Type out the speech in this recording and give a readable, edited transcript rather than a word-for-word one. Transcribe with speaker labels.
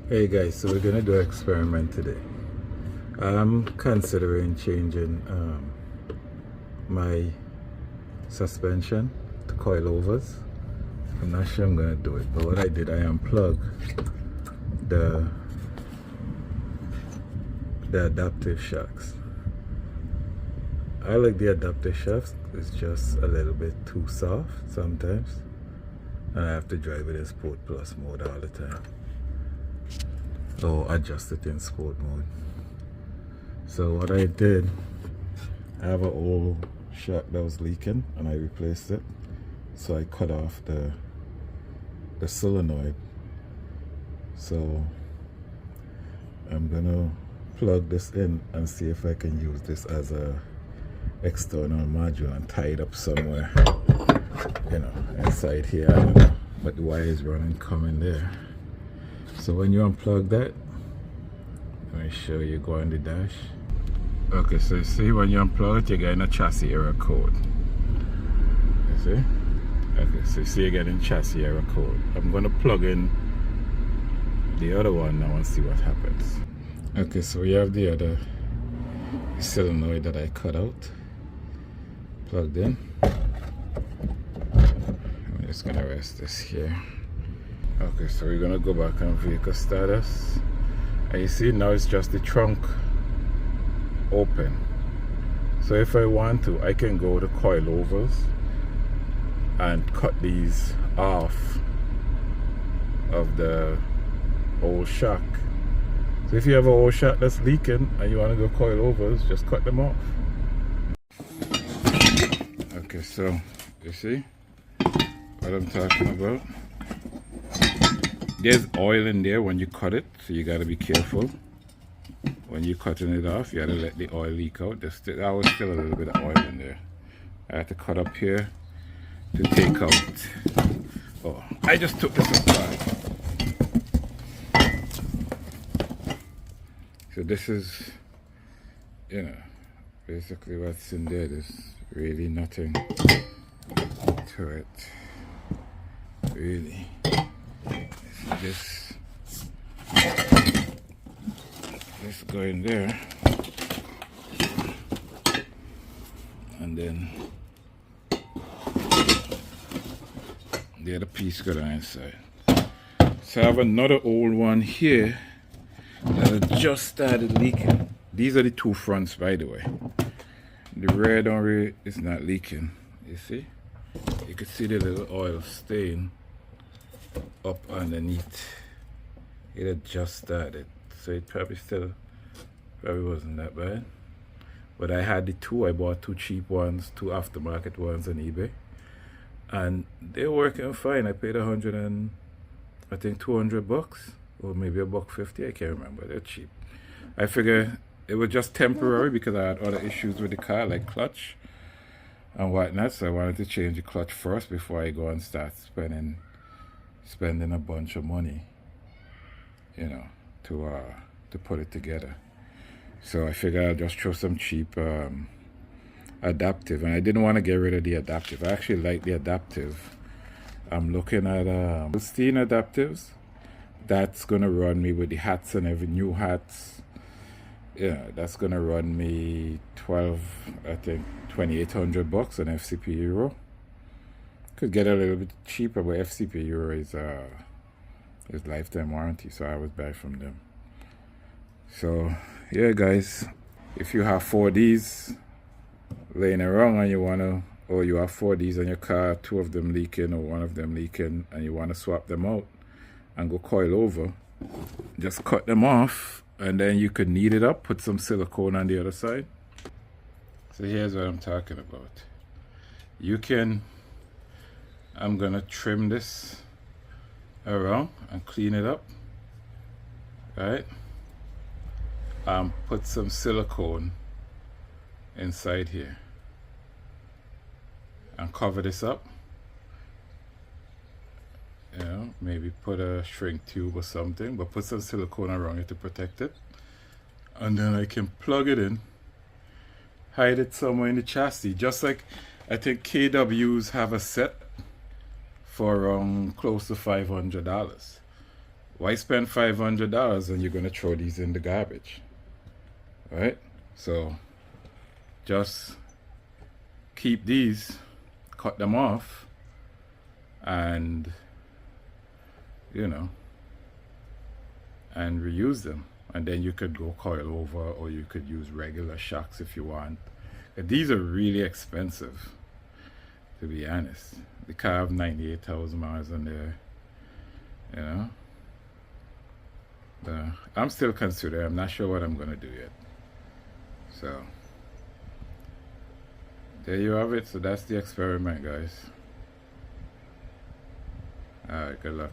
Speaker 1: Hey guys, so we're gonna do an experiment today. I'm considering changing my suspension to coilovers. I'm not sure I'm gonna do it, but what I did, I unplugged the adaptive shocks. I like the adaptive shocks. It's just a little bit too soft sometimes, and I have to drive it in Sport Plus mode all the time. So adjust it in sport mode. So what I did, I have an old shock that was leaking and I replaced it. So I cut off the solenoid. So I'm gonna plug this in and see if I can use this as a external module and tie it up somewhere, you know, inside here. I don't know, but the wire is running coming there. So when you unplug that, let me show you, go on the dash. Okay, so you see when you unplug it, you're getting a chassis error code. You see? Okay, so you see you're getting chassis error code. I'm going to plug in the other one now and see what happens. Okay, so we have the other solenoid that I cut out, plugged in. I'm just going to rest this here. Okay, so we're gonna go back on vehicle status, and you see now it's just the trunk open. So if I want to, I can go to coilovers and cut these off of the old shock. So if you have an old shock that's leaking and you want to go coilovers, just cut them off. Okay, so you see what I'm talking about? There's oil in there when you cut it, so you gotta be careful. When you're cutting it off, you gotta let the oil leak out. There was still a little bit of oil in there. I had to cut up here to take out. Oh, I just took this apart. So this is, you know, basically what's in there. There's really nothing to it, really. This go in there, and then the other piece go down inside. So I have another old one here that just started leaking. These are the two fronts, by the way. The rear don't really, it's not leaking. You see? You can see the little oil stain up underneath. It had just started, so it probably wasn't that bad. But I had the two. I bought two cheap ones, two aftermarket ones on eBay, and they're working fine. I paid I think 200 bucks, or maybe $1.50. I can't remember. They're cheap. I figure it was just temporary because I had other issues with the car, like clutch and whatnot. So I wanted to change the clutch first before I go and start spending a bunch of money, you know, to put it together. So I figured I'll just throw some cheap adaptive, and I didn't want to get rid of the adaptive. I actually like the adaptive. I'm looking at Stein adaptives. That's gonna run me with the hats and every new hats. Yeah, that's gonna run me 2,800 bucks on FCP Euro. Could get a little bit cheaper, but FCP Euro is lifetime warranty, so I always buy from them. So yeah, guys, if you have 4Ds laying around and you have 4Ds in your car, two of them leaking or one of them leaking, and you want to swap them out and go coil over, just cut them off, and then you could knead it up, put some silicone on the other side. So here's what I'm talking about. I'm gonna trim this around and clean it up, right? Put some silicone inside here and cover this up. You know, maybe put a shrink tube or something, but put some silicone around it to protect it. And then I can plug it in, hide it somewhere in the chassis, just like I think KWs have a set for close to $500. Why spend $500 when you're going to throw these in the garbage? Right? So just keep these, cut them off, and you know, and reuse them. And then you could go coil over, or you could use regular shocks if you want. These are really expensive, to be honest. The car have 98,000 miles on there, you know. I'm still considering. I'm not sure what I'm gonna do yet. So there you have it. So that's the experiment, guys. All right, good luck.